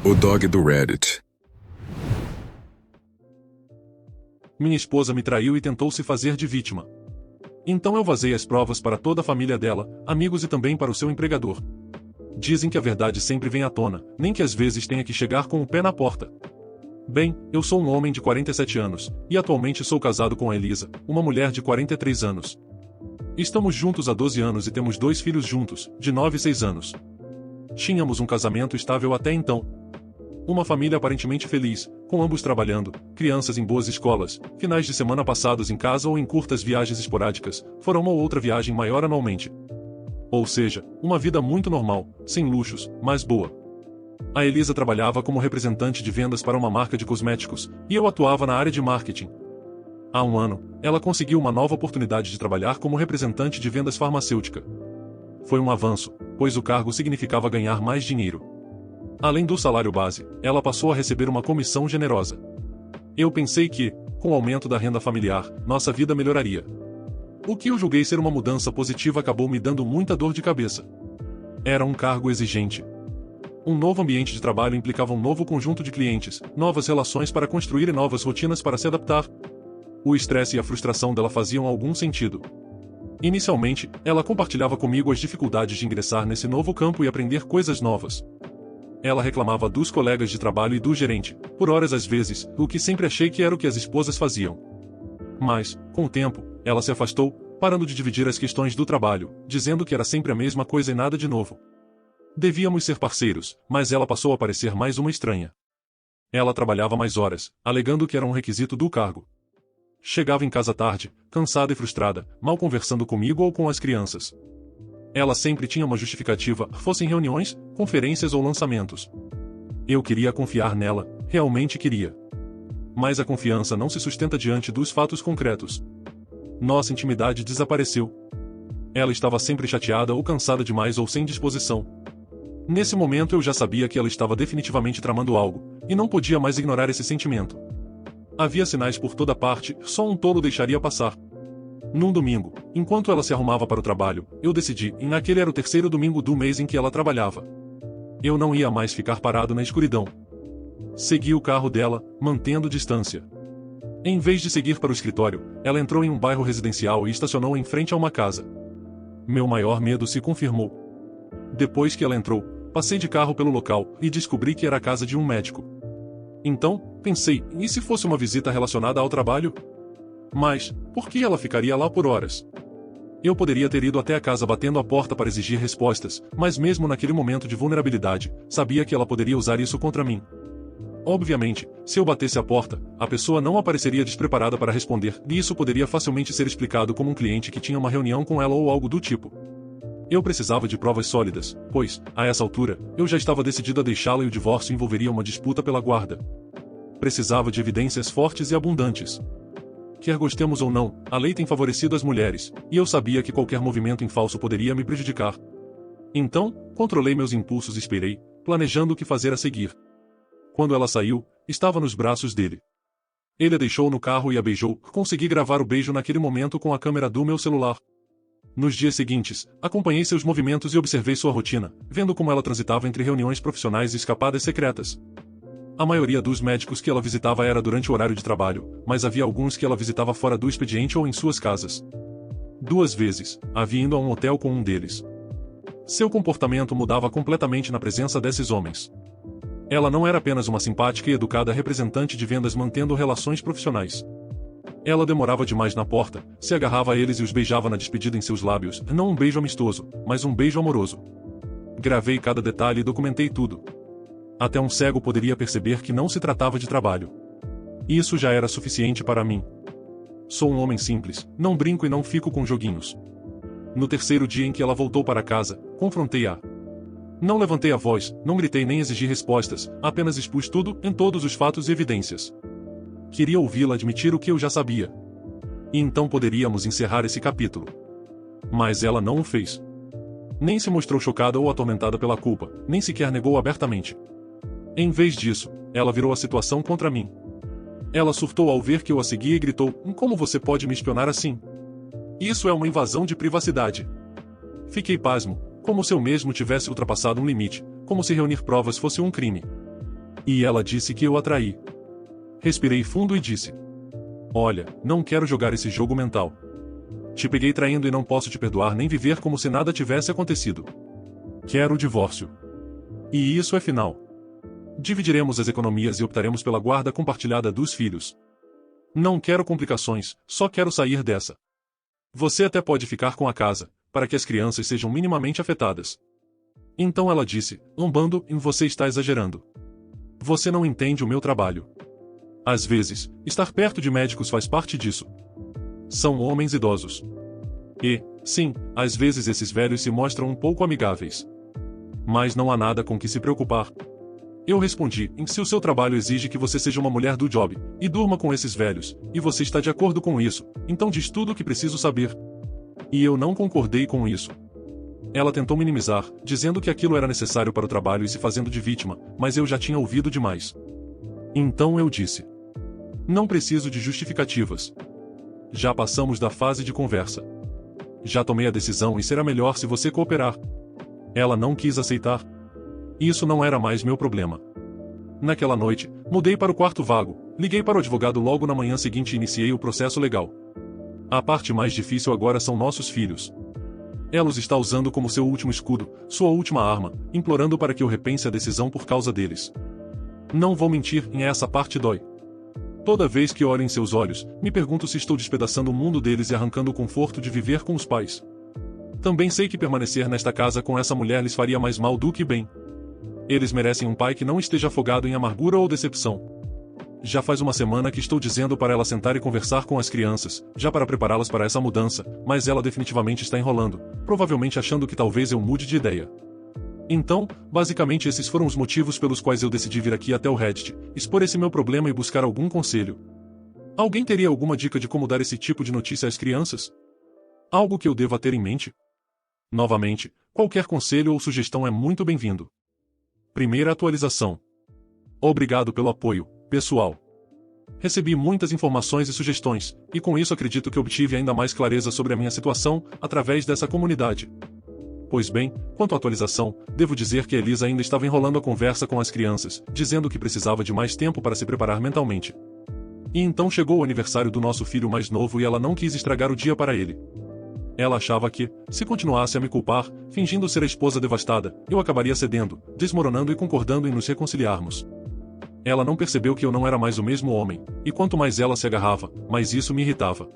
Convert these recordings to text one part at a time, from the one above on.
O dog do Reddit. Minha esposa me traiu e tentou se fazer de vítima. Então eu vazei as provas para toda a família dela, amigos e também para o seu empregador. Dizem que a verdade sempre vem à tona, nem que às vezes tenha que chegar com o pé na porta. Bem, eu sou um homem de 47 anos, e atualmente sou casado com a Elisa, uma mulher de 43 anos. Estamos juntos há 12 anos e temos 2 filhos juntos, de 9 e 6 anos. Tínhamos um casamento estável até então. Uma família aparentemente feliz, com ambos trabalhando, crianças em boas escolas, finais de semana passados em casa ou em curtas viagens esporádicas, fora uma ou outra viagem maior anualmente. Ou seja, uma vida muito normal, sem luxos, mas boa. A Elisa trabalhava como representante de vendas para uma marca de cosméticos, e eu atuava na área de marketing. Há um ano, ela conseguiu uma nova oportunidade de trabalhar como representante de vendas farmacêutica. Foi um avanço, pois o cargo significava ganhar mais dinheiro. Além do salário base, ela passou a receber uma comissão generosa. Eu pensei que, com o aumento da renda familiar, nossa vida melhoraria. O que eu julguei ser uma mudança positiva acabou me dando muita dor de cabeça. Era um cargo exigente. Um novo ambiente de trabalho implicava um novo conjunto de clientes, novas relações para construir e novas rotinas para se adaptar. O estresse e a frustração dela faziam algum sentido. Inicialmente, ela compartilhava comigo as dificuldades de ingressar nesse novo campo e aprender coisas novas. Ela reclamava dos colegas de trabalho e do gerente, por horas às vezes, o que sempre achei que era o que as esposas faziam. Mas, com o tempo, ela se afastou, parando de dividir as questões do trabalho, dizendo que era sempre a mesma coisa e nada de novo. Devíamos ser parceiros, mas ela passou a parecer mais uma estranha. Ela trabalhava mais horas, alegando que era um requisito do cargo. Chegava em casa tarde, cansada e frustrada, mal conversando comigo ou com as crianças. Ela sempre tinha uma justificativa, fossem reuniões, conferências ou lançamentos. Eu queria confiar nela, realmente queria. Mas a confiança não se sustenta diante dos fatos concretos. Nossa intimidade desapareceu. Ela estava sempre chateada ou cansada demais ou sem disposição. Nesse momento eu já sabia que ela estava definitivamente tramando algo, e não podia mais ignorar esse sentimento. Havia sinais por toda parte, só um tolo deixaria passar. Num domingo, enquanto ela se arrumava para o trabalho, eu decidi, e naquele era o 3º domingo do mês em que ela trabalhava. Eu não ia mais ficar parado na escuridão. Segui o carro dela, mantendo distância. Em vez de seguir para o escritório, ela entrou em um bairro residencial e estacionou em frente a uma casa. Meu maior medo se confirmou. Depois que ela entrou, passei de carro pelo local e descobri que era a casa de um médico. Então, pensei, e se fosse uma visita relacionada ao trabalho? Mas, por que ela ficaria lá por horas? Eu poderia ter ido até a casa batendo a porta para exigir respostas, mas mesmo naquele momento de vulnerabilidade, sabia que ela poderia usar isso contra mim. Obviamente, se eu batesse a porta, a pessoa não apareceria despreparada para responder, e isso poderia facilmente ser explicado como um cliente que tinha uma reunião com ela ou algo do tipo. Eu precisava de provas sólidas, pois, a essa altura, eu já estava decidido a deixá-la e o divórcio envolveria uma disputa pela guarda. Precisava de evidências fortes e abundantes. Quer gostemos ou não, a lei tem favorecido as mulheres, e eu sabia que qualquer movimento em falso poderia me prejudicar. Então, controlei meus impulsos e esperei, planejando o que fazer a seguir. Quando ela saiu, estava nos braços dele. Ele a deixou no carro e a beijou, consegui gravar o beijo naquele momento com a câmera do meu celular. Nos dias seguintes, acompanhei seus movimentos e observei sua rotina, vendo como ela transitava entre reuniões profissionais e escapadas secretas. A maioria dos médicos que ela visitava era durante o horário de trabalho, mas havia alguns que ela visitava fora do expediente ou em suas casas. 2 vezes, havia ido a um hotel com um deles. Seu comportamento mudava completamente na presença desses homens. Ela não era apenas uma simpática e educada representante de vendas mantendo relações profissionais. Ela demorava demais na porta, se agarrava a eles e os beijava na despedida em seus lábios, não um beijo amistoso, mas um beijo amoroso. Gravei cada detalhe e documentei tudo. Até um cego poderia perceber que não se tratava de trabalho. Isso já era suficiente para mim. Sou um homem simples, não brinco e não fico com joguinhos. No 3º dia em que ela voltou para casa, confrontei-a. Não levantei a voz, não gritei nem exigi respostas, apenas expus tudo, em todos os fatos e evidências. Queria ouvi-la admitir o que eu já sabia. E então poderíamos encerrar esse capítulo. Mas ela não o fez. Nem se mostrou chocada ou atormentada pela culpa, nem sequer negou abertamente. Em vez disso, ela virou a situação contra mim. Ela surtou ao ver que eu a seguia e gritou, como você pode me espionar assim? Isso é uma invasão de privacidade. Fiquei pasmo, como se eu mesmo tivesse ultrapassado um limite, como se reunir provas fosse um crime. E ela disse que eu a traí. Respirei fundo e disse: olha, não quero jogar esse jogo mental. Te peguei traindo e não posso te perdoar nem viver como se nada tivesse acontecido. Quero o divórcio. E isso é final. Dividiremos as economias e optaremos pela guarda compartilhada dos filhos. Não quero complicações, só quero sair dessa. Você até pode ficar com a casa, para que as crianças sejam minimamente afetadas. Então ela disse, lombando, você está exagerando. Você não entende o meu trabalho. Às vezes, estar perto de médicos faz parte disso. São homens idosos. E, sim, às vezes esses velhos se mostram um pouco amigáveis. Mas não há nada com que se preocupar. Eu respondi, se o seu trabalho exige que você seja uma mulher do job, e durma com esses velhos, e você está de acordo com isso, então diz tudo o que preciso saber. E eu não concordei com isso. Ela tentou minimizar, dizendo que aquilo era necessário para o trabalho e se fazendo de vítima, mas eu já tinha ouvido demais. Então eu disse: não preciso de justificativas. Já passamos da fase de conversa. Já tomei a decisão e será melhor se você cooperar. Ela não quis aceitar. Isso não era mais meu problema. Naquela noite, mudei para o quarto vago, liguei para o advogado logo na manhã seguinte e iniciei o processo legal. A parte mais difícil agora são nossos filhos. Ela os está usando como seu último escudo, sua última arma, implorando para que eu repense a decisão por causa deles. Não vou mentir, essa parte dói. Toda vez que olho em seus olhos, me pergunto se estou despedaçando o mundo deles e arrancando o conforto de viver com os pais. Também sei que permanecer nesta casa com essa mulher lhes faria mais mal do que bem. Eles merecem um pai que não esteja afogado em amargura ou decepção. Já faz uma semana que estou dizendo para ela sentar e conversar com as crianças, já para prepará-las para essa mudança, mas ela definitivamente está enrolando, provavelmente achando que talvez eu mude de ideia. Então, basicamente esses foram os motivos pelos quais eu decidi vir aqui até o Reddit, expor esse meu problema e buscar algum conselho. Alguém teria alguma dica de como dar esse tipo de notícia às crianças? Algo que eu deva ter em mente? Novamente, qualquer conselho ou sugestão é muito bem-vindo. Primeira atualização. Obrigado pelo apoio, pessoal. Recebi muitas informações e sugestões, e com isso acredito que obtive ainda mais clareza sobre a minha situação, através dessa comunidade. Pois bem, quanto à atualização, devo dizer que a Elisa ainda estava enrolando a conversa com as crianças, dizendo que precisava de mais tempo para se preparar mentalmente. E então chegou o aniversário do nosso filho mais novo e ela não quis estragar o dia para ele. Ela achava que, se continuasse a me culpar, fingindo ser a esposa devastada, eu acabaria cedendo, desmoronando e concordando em nos reconciliarmos. Ela não percebeu que eu não era mais o mesmo homem, e quanto mais ela se agarrava, mais isso me irritava.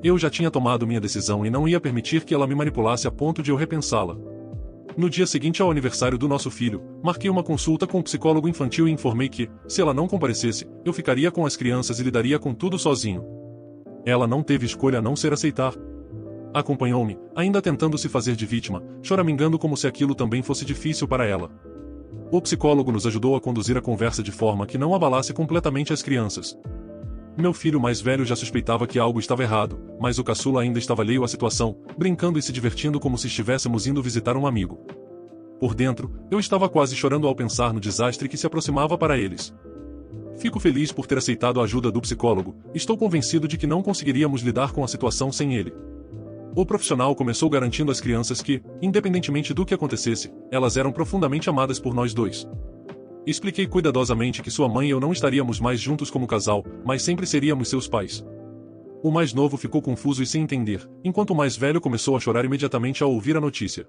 Eu já tinha tomado minha decisão e não ia permitir que ela me manipulasse a ponto de eu repensá-la. No dia seguinte ao aniversário do nosso filho, marquei uma consulta com um psicólogo infantil e informei que, se ela não comparecesse, eu ficaria com as crianças e lidaria com tudo sozinho. Ela não teve escolha a não ser aceitar. Acompanhou-me, ainda tentando se fazer de vítima, choramingando como se aquilo também fosse difícil para ela. O psicólogo nos ajudou a conduzir a conversa de forma que não abalasse completamente as crianças. Meu filho mais velho já suspeitava que algo estava errado, mas o caçula ainda estava alheio à situação, brincando e se divertindo como se estivéssemos indo visitar um amigo. Por dentro, eu estava quase chorando ao pensar no desastre que se aproximava para eles. Fico feliz por ter aceitado a ajuda do psicólogo, estou convencido de que não conseguiríamos lidar com a situação sem ele. O profissional começou garantindo às crianças que, independentemente do que acontecesse, elas eram profundamente amadas por nós dois. Expliquei cuidadosamente que sua mãe e eu não estaríamos mais juntos como casal, mas sempre seríamos seus pais. O mais novo ficou confuso e sem entender, enquanto o mais velho começou a chorar imediatamente ao ouvir a notícia.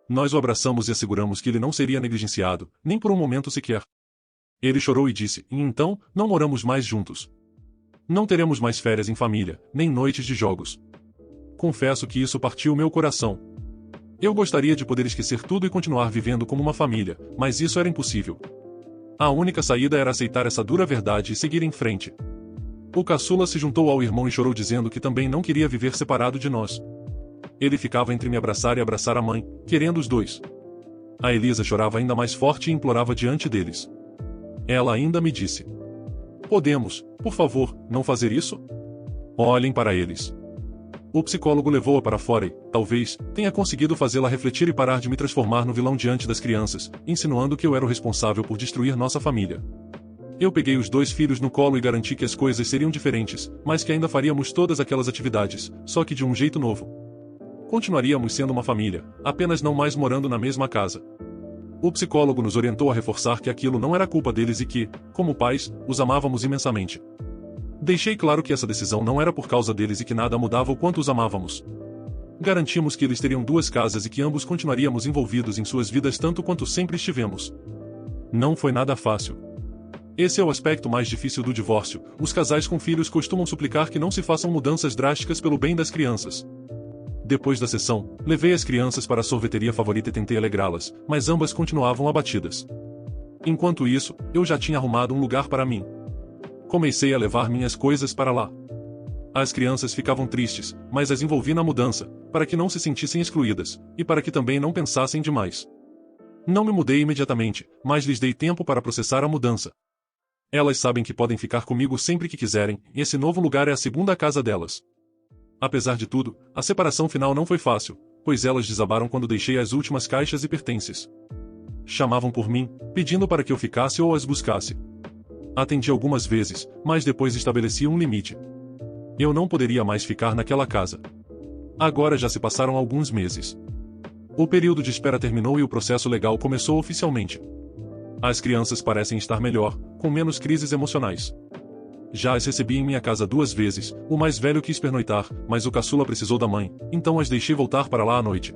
Nós o abraçamos e asseguramos que ele não seria negligenciado, nem por um momento sequer. Ele chorou e disse, e então, não moramos mais juntos. Não teremos mais férias em família, nem noites de jogos. Confesso que isso partiu meu coração. Eu gostaria de poder esquecer tudo e continuar vivendo como uma família, mas isso era impossível. A única saída era aceitar essa dura verdade e seguir em frente. O caçula se juntou ao irmão e chorou dizendo que também não queria viver separado de nós. Ele ficava entre me abraçar e abraçar a mãe, querendo os dois. A Elisa chorava ainda mais forte e implorava diante deles. Ela ainda me disse: podemos, por favor, não fazer isso? Olhem para eles. O psicólogo levou-a para fora e, talvez, tenha conseguido fazê-la refletir e parar de me transformar no vilão diante das crianças, insinuando que eu era o responsável por destruir nossa família. Eu peguei os dois filhos no colo e garanti que as coisas seriam diferentes, mas que ainda faríamos todas aquelas atividades, só que de um jeito novo. Continuaríamos sendo uma família, apenas não mais morando na mesma casa. O psicólogo nos orientou a reforçar que aquilo não era culpa deles e que, como pais, os amávamos imensamente. Deixei claro que essa decisão não era por causa deles e que nada mudava o quanto os amávamos. Garantimos que eles teriam 2 casas e que ambos continuaríamos envolvidos em suas vidas tanto quanto sempre estivemos. Não foi nada fácil. Esse é o aspecto mais difícil do divórcio. Os casais com filhos costumam suplicar que não se façam mudanças drásticas pelo bem das crianças. Depois da sessão, levei as crianças para a sorveteria favorita e tentei alegrá-las, mas ambas continuavam abatidas. Enquanto isso, eu já tinha arrumado um lugar para mim. Comecei a levar minhas coisas para lá. As crianças ficavam tristes, mas as envolvi na mudança, para que não se sentissem excluídas, e para que também não pensassem demais. Não me mudei imediatamente, mas lhes dei tempo para processar a mudança. Elas sabem que podem ficar comigo sempre que quiserem, e esse novo lugar é a segunda casa delas. Apesar de tudo, a separação final não foi fácil, pois elas desabaram quando deixei as últimas caixas e pertences. Chamavam por mim, pedindo para que eu ficasse ou as buscasse. Atendi algumas vezes, mas depois estabeleci um limite. Eu não poderia mais ficar naquela casa. Agora já se passaram alguns meses. O período de espera terminou e o processo legal começou oficialmente. As crianças parecem estar melhor, com menos crises emocionais. Já as recebi em minha casa 2 vezes, o mais velho quis pernoitar, mas o caçula precisou da mãe, então as deixei voltar para lá à noite.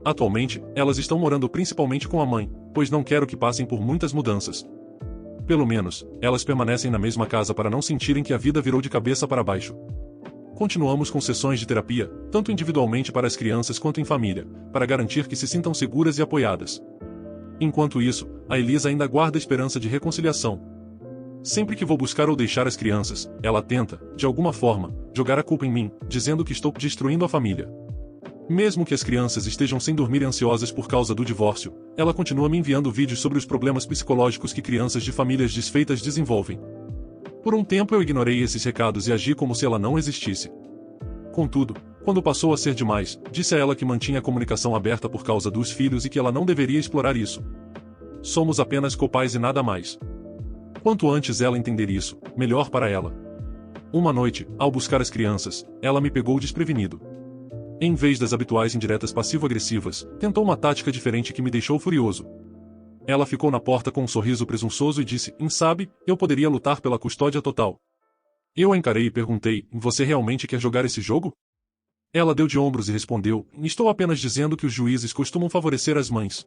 Atualmente, elas estão morando principalmente com a mãe, pois não quero que passem por muitas mudanças. Pelo menos, elas permanecem na mesma casa para não sentirem que a vida virou de cabeça para baixo. Continuamos com sessões de terapia, tanto individualmente para as crianças quanto em família, para garantir que se sintam seguras e apoiadas. Enquanto isso, a Elisa ainda guarda esperança de reconciliação. Sempre que vou buscar ou deixar as crianças, ela tenta, de alguma forma, jogar a culpa em mim, dizendo que estou destruindo a família. Mesmo que as crianças estejam sem dormir e ansiosas por causa do divórcio, ela continua me enviando vídeos sobre os problemas psicológicos que crianças de famílias desfeitas desenvolvem. Por um tempo eu ignorei esses recados e agi como se ela não existisse. Contudo, quando passou a ser demais, disse a ela que mantinha a comunicação aberta por causa dos filhos e que ela não deveria explorar isso. Somos apenas copais e nada mais. Quanto antes ela entender isso, melhor para ela. Uma noite, ao buscar as crianças, ela me pegou desprevenido. Em vez das habituais indiretas passivo-agressivas, tentou uma tática diferente que me deixou furioso. Ela ficou na porta com um sorriso presunçoso e disse, sabe, eu poderia lutar pela custódia total. Eu a encarei e perguntei, você realmente quer jogar esse jogo? Ela deu de ombros e respondeu, estou apenas dizendo que os juízes costumam favorecer as mães.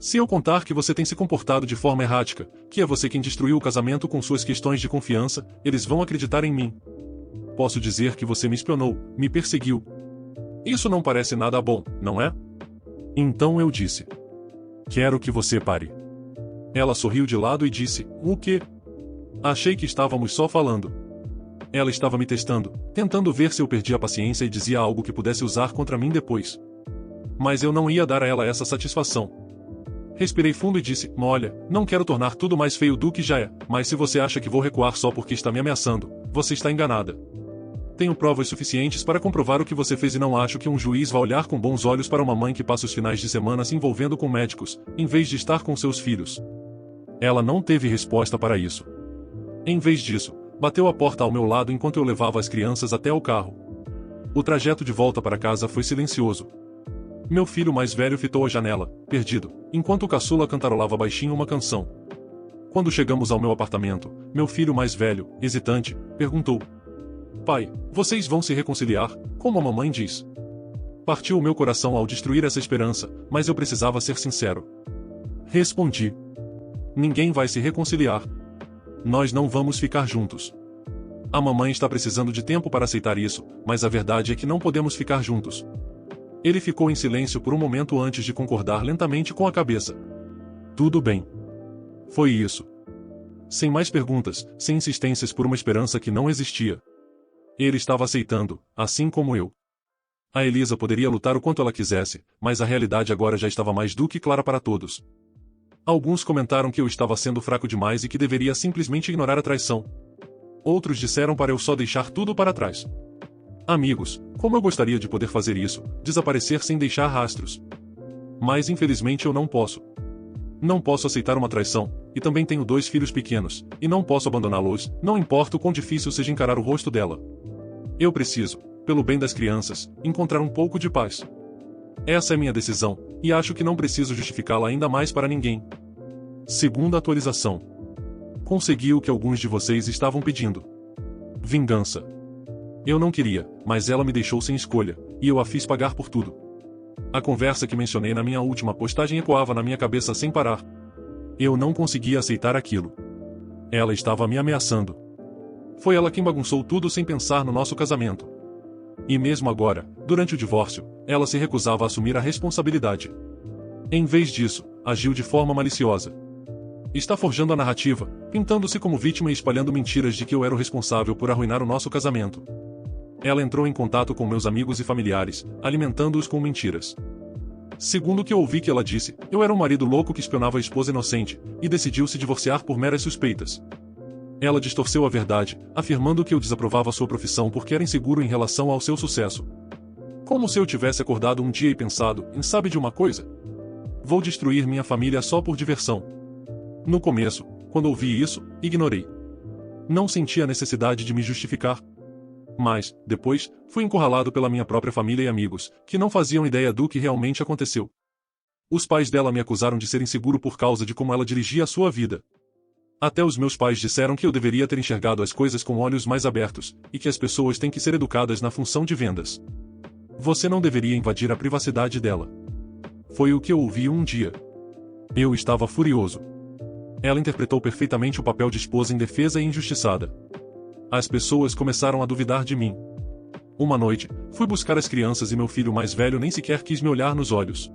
Se eu contar que você tem se comportado de forma errática, que é você quem destruiu o casamento com suas questões de confiança, eles vão acreditar em mim. Posso dizer que você me espionou, me perseguiu. Isso não parece nada bom, não é? Então eu disse. Quero que você pare. Ela sorriu de lado e disse, o quê? Achei que estávamos só falando. Ela estava me testando, tentando ver se eu perdia a paciência e dizia algo que pudesse usar contra mim depois. Mas eu não ia dar a ela essa satisfação. Respirei fundo e disse, olha, não quero tornar tudo mais feio do que já é, mas se você acha que vou recuar só porque está me ameaçando, você está enganada. Tenho provas suficientes para comprovar o que você fez e não acho que um juiz vá olhar com bons olhos para uma mãe que passa os finais de semana se envolvendo com médicos, em vez de estar com seus filhos. Ela não teve resposta para isso. Em vez disso, bateu a porta ao meu lado enquanto eu levava as crianças até o carro. O trajeto de volta para casa foi silencioso. Meu filho mais velho fitou a janela, perdido, enquanto o caçula cantarolava baixinho uma canção. Quando chegamos ao meu apartamento, meu filho mais velho, hesitante, perguntou, pai, vocês vão se reconciliar, como a mamãe diz? Partiu o meu coração ao destruir essa esperança, mas eu precisava ser sincero. Respondi. Ninguém vai se reconciliar. Nós não vamos ficar juntos. A mamãe está precisando de tempo para aceitar isso, mas a verdade é que não podemos ficar juntos. Ele ficou em silêncio por um momento antes de concordar lentamente com a cabeça. Tudo bem. Foi isso. Sem mais perguntas, sem insistências por uma esperança que não existia. Ele estava aceitando, assim como eu. A Elisa poderia lutar o quanto ela quisesse, mas a realidade agora já estava mais do que clara para todos. Alguns comentaram que eu estava sendo fraco demais e que deveria simplesmente ignorar a traição. Outros disseram para eu só deixar tudo para trás. Amigos, como eu gostaria de poder fazer isso, desaparecer sem deixar rastros. Mas infelizmente eu não posso. Não posso aceitar uma traição, e também tenho 2 filhos pequenos, e não posso abandoná-los, não importa o quão difícil seja encarar o rosto dela. Eu preciso, pelo bem das crianças, encontrar um pouco de paz. Essa é minha decisão, e acho que não preciso justificá-la ainda mais para ninguém. Segunda atualização. Consegui o que alguns de vocês estavam pedindo. Vingança. Eu não queria, mas ela me deixou sem escolha, e eu a fiz pagar por tudo. A conversa que mencionei na minha última postagem ecoava na minha cabeça sem parar. Eu não conseguia aceitar aquilo. Ela estava me ameaçando. Foi ela quem bagunçou tudo sem pensar no nosso casamento. E mesmo agora, durante o divórcio, ela se recusava a assumir a responsabilidade. Em vez disso, agiu de forma maliciosa. Está forjando a narrativa, pintando-se como vítima e espalhando mentiras de que eu era o responsável por arruinar o nosso casamento. Ela entrou em contato com meus amigos e familiares, alimentando-os com mentiras. Segundo o que eu ouvi que ela disse, eu era um marido louco que espionava a esposa inocente, e decidiu se divorciar por meras suspeitas. Ela distorceu a verdade, afirmando que eu desaprovava sua profissão porque era inseguro em relação ao seu sucesso. Como se eu tivesse acordado um dia e pensado, sabe de uma coisa? Vou destruir minha família só por diversão. No começo, quando ouvi isso, ignorei. Não senti a necessidade de me justificar. Mas, depois, fui encurralado pela minha própria família e amigos, que não faziam ideia do que realmente aconteceu. Os pais dela me acusaram de ser inseguro por causa de como ela dirigia a sua vida. Até os meus pais disseram que eu deveria ter enxergado as coisas com olhos mais abertos, e que as pessoas têm que ser educadas na função de vendas. Você não deveria invadir a privacidade dela. Foi o que eu ouvi um dia. Eu estava furioso. Ela interpretou perfeitamente o papel de esposa indefesa e injustiçada. As pessoas começaram a duvidar de mim. Uma noite, fui buscar as crianças e meu filho mais velho nem sequer quis me olhar nos olhos.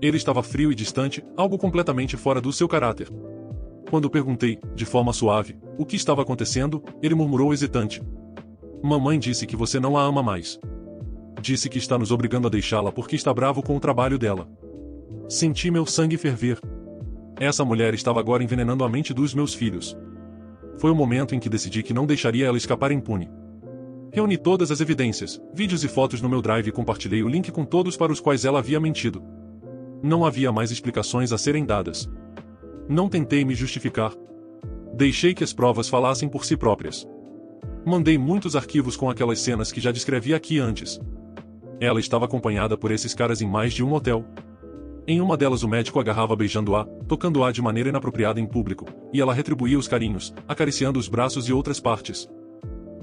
Ele estava frio e distante, algo completamente fora do seu caráter. Quando perguntei, de forma suave, o que estava acontecendo, ele murmurou hesitante. Mamãe disse que você não a ama mais. Disse que está nos obrigando a deixá-la porque está bravo com o trabalho dela. Senti meu sangue ferver. Essa mulher estava agora envenenando a mente dos meus filhos. Foi o momento em que decidi que não deixaria ela escapar impune. Reuni todas as evidências, vídeos e fotos no meu drive e compartilhei o link com todos para os quais ela havia mentido. Não havia mais explicações a serem dadas. Não tentei me justificar. Deixei que as provas falassem por si próprias. Mandei muitos arquivos com aquelas cenas que já descrevi aqui antes. Ela estava acompanhada por esses caras em mais de um hotel. Em uma delas o médico agarrava beijando-a, tocando-a de maneira inapropriada em público, e ela retribuía os carinhos, acariciando os braços e outras partes.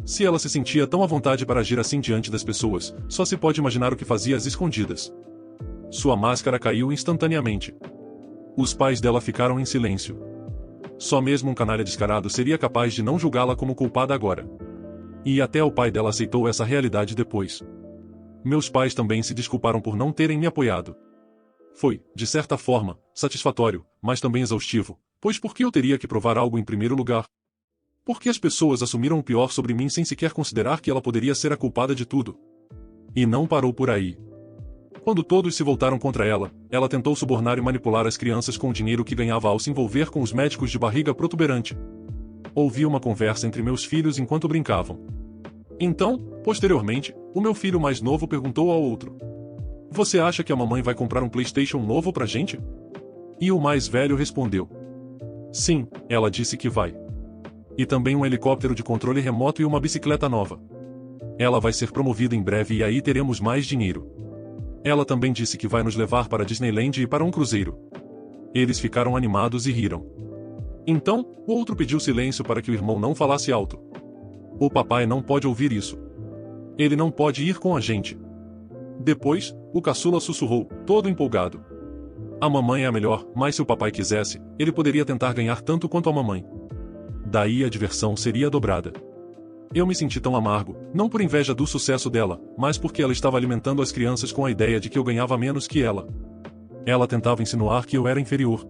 Se ela se sentia tão à vontade para agir assim diante das pessoas, só se pode imaginar o que fazia às escondidas. Sua máscara caiu instantaneamente. Os pais dela ficaram em silêncio. Só mesmo um canalha descarado seria capaz de não julgá-la como culpada agora. E até o pai dela aceitou essa realidade depois. Meus pais também se desculparam por não terem me apoiado. Foi, de certa forma, satisfatório, mas também exaustivo, pois por que eu teria que provar algo em primeiro lugar? Por que as pessoas assumiram o pior sobre mim sem sequer considerar que ela poderia ser a culpada de tudo? E não parou por aí. Quando todos se voltaram contra ela, ela tentou subornar e manipular as crianças com o dinheiro que ganhava ao se envolver com os médicos de barriga protuberante. Ouvi uma conversa entre meus filhos enquanto brincavam. Então, posteriormente, o meu filho mais novo perguntou ao outro: "Você acha que a mamãe vai comprar um PlayStation novo pra gente?" E o mais velho respondeu: "Sim, ela disse que vai. E também um helicóptero de controle remoto e uma bicicleta nova. Ela vai ser promovida em breve e aí teremos mais dinheiro. Ela também disse que vai nos levar para Disneyland e para um cruzeiro." Eles ficaram animados e riram. Então, o outro pediu silêncio para que o irmão não falasse alto. "O papai não pode ouvir isso. Ele não pode ir com a gente." Depois, o caçula sussurrou, todo empolgado: "A mamãe é a melhor, mas se o papai quisesse, ele poderia tentar ganhar tanto quanto a mamãe. Daí a diversão seria dobrada." Eu me senti tão amargo, não por inveja do sucesso dela, mas porque ela estava alimentando as crianças com a ideia de que eu ganhava menos que ela. Ela tentava insinuar que eu era inferior.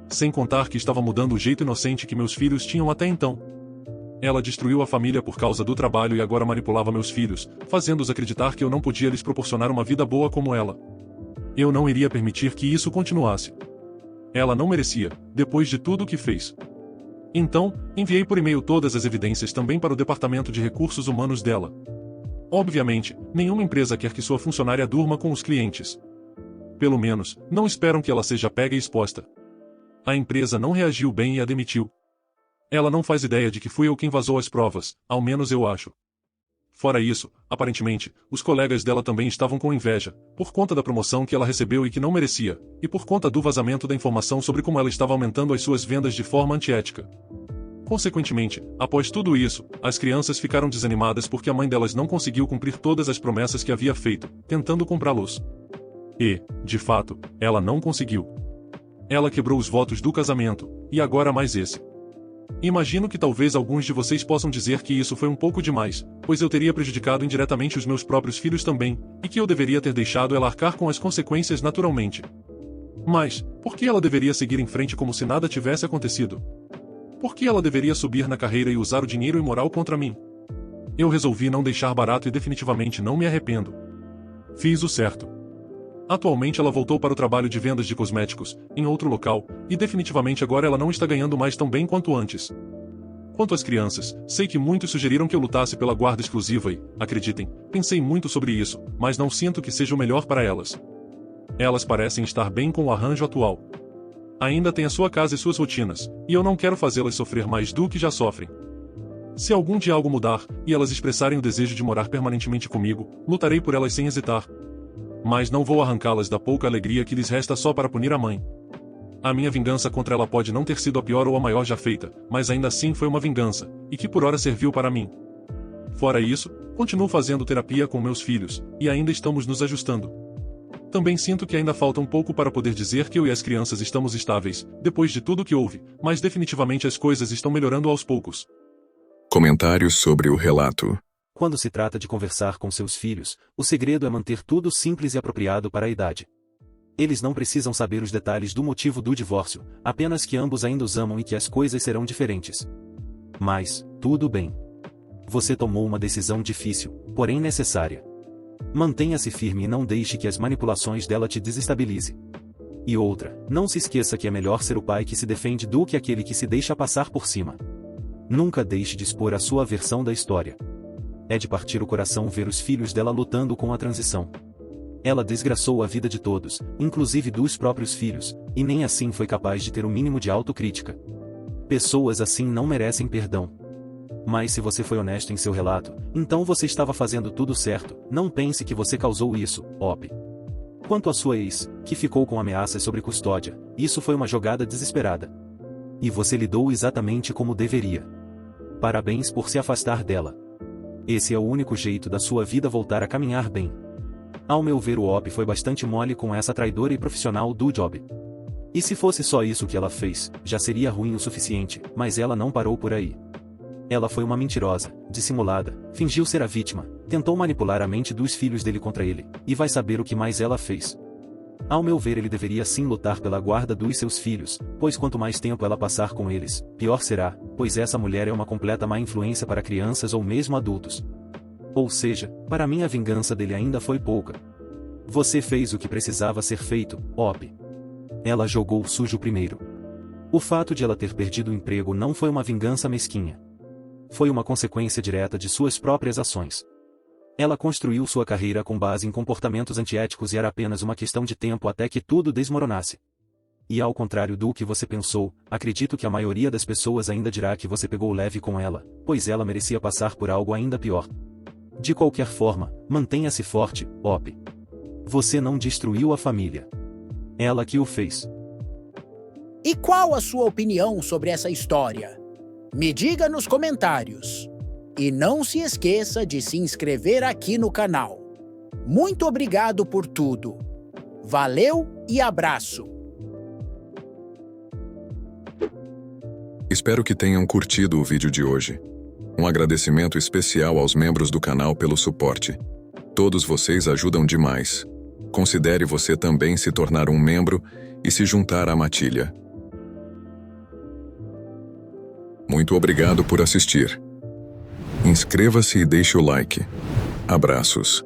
Sem contar que estava mudando o jeito inocente que meus filhos tinham até então. Ela destruiu a família por causa do trabalho e agora manipulava meus filhos, fazendo-os acreditar que eu não podia lhes proporcionar uma vida boa como ela. Eu não iria permitir que isso continuasse. Ela não merecia, depois de tudo o que fez. Então, enviei por e-mail todas as evidências também para o departamento de recursos humanos dela. Obviamente, nenhuma empresa quer que sua funcionária durma com os clientes. Pelo menos, não esperam que ela seja pega e exposta. A empresa não reagiu bem e a demitiu. Ela não faz ideia de que fui eu quem vazou as provas, ao menos eu acho. Fora isso, aparentemente, os colegas dela também estavam com inveja, por conta da promoção que ela recebeu e que não merecia, e por conta do vazamento da informação sobre como ela estava aumentando as suas vendas de forma antiética. Consequentemente, após tudo isso, as crianças ficaram desanimadas porque a mãe delas não conseguiu cumprir todas as promessas que havia feito, tentando comprá-los. E, de fato, ela não conseguiu. Ela quebrou os votos do casamento, e agora mais esse. Imagino que talvez alguns de vocês possam dizer que isso foi um pouco demais, pois eu teria prejudicado indiretamente os meus próprios filhos também, e que eu deveria ter deixado ela arcar com as consequências naturalmente. Mas, por que ela deveria seguir em frente como se nada tivesse acontecido? Por que ela deveria subir na carreira e usar o dinheiro imoral contra mim? Eu resolvi não deixar barato e definitivamente não me arrependo. Fiz o certo. Atualmente ela voltou para o trabalho de vendas de cosméticos, em outro local, e definitivamente agora ela não está ganhando mais tão bem quanto antes. Quanto às crianças, sei que muitos sugeriram que eu lutasse pela guarda exclusiva e, acreditem, pensei muito sobre isso, mas não sinto que seja o melhor para elas. Elas parecem estar bem com o arranjo atual. Ainda têm a sua casa e suas rotinas, e eu não quero fazê-las sofrer mais do que já sofrem. Se algum dia algo mudar, e elas expressarem o desejo de morar permanentemente comigo, lutarei por elas sem hesitar. Mas não vou arrancá-las da pouca alegria que lhes resta só para punir a mãe. A minha vingança contra ela pode não ter sido a pior ou a maior já feita, mas ainda assim foi uma vingança, e que por hora serviu para mim. Fora isso, continuo fazendo terapia com meus filhos, e ainda estamos nos ajustando. Também sinto que ainda falta um pouco para poder dizer que eu e as crianças estamos estáveis, depois de tudo que houve, mas definitivamente as coisas estão melhorando aos poucos. Comentários sobre o relato. Quando se trata de conversar com seus filhos, o segredo é manter tudo simples e apropriado para a idade. Eles não precisam saber os detalhes do motivo do divórcio, apenas que ambos ainda os amam e que as coisas serão diferentes. Mas, tudo bem. Você tomou uma decisão difícil, porém necessária. Mantenha-se firme e não deixe que as manipulações dela te desestabilize. E outra, não se esqueça que é melhor ser o pai que se defende do que aquele que se deixa passar por cima. Nunca deixe de expor a sua versão da história. É de partir o coração ver os filhos dela lutando com a transição. Ela desgraçou a vida de todos, inclusive dos próprios filhos, e nem assim foi capaz de ter o mínimo de autocrítica. Pessoas assim não merecem perdão. Mas se você foi honesto em seu relato, então você estava fazendo tudo certo, não pense que você causou isso, Op. Quanto à sua ex, que ficou com ameaças sobre custódia, isso foi uma jogada desesperada. E você lidou exatamente como deveria. Parabéns por se afastar dela. Esse é o único jeito da sua vida voltar a caminhar bem. Ao meu ver, o Op foi bastante mole com essa traidora e profissional do job. E se fosse só isso que ela fez, já seria ruim o suficiente, mas ela não parou por aí. Ela foi uma mentirosa, dissimulada, fingiu ser a vítima, tentou manipular a mente dos filhos dele contra ele, e vai saber o que mais ela fez. Ao meu ver, ele deveria sim lutar pela guarda dos seus filhos, pois quanto mais tempo ela passar com eles, pior será, pois essa mulher é uma completa má influência para crianças ou mesmo adultos. Ou seja, para mim a vingança dele ainda foi pouca. Você fez o que precisava ser feito, Op. Ela jogou sujo primeiro. O fato de ela ter perdido o emprego não foi uma vingança mesquinha. Foi uma consequência direta de suas próprias ações. Ela construiu sua carreira com base em comportamentos antiéticos e era apenas uma questão de tempo até que tudo desmoronasse. E ao contrário do que você pensou, acredito que a maioria das pessoas ainda dirá que você pegou leve com ela, pois ela merecia passar por algo ainda pior. De qualquer forma, mantenha-se forte, Op. Você não destruiu a família. Ela que o fez. E qual a sua opinião sobre essa história? Me diga nos comentários. E não se esqueça de se inscrever aqui no canal. Muito obrigado por tudo. Valeu e abraço. Espero que tenham curtido o vídeo de hoje. Um agradecimento especial aos membros do canal pelo suporte. Todos vocês ajudam demais. Considere você também se tornar um membro e se juntar à matilha. Muito obrigado por assistir. Inscreva-se e deixe o like. Abraços.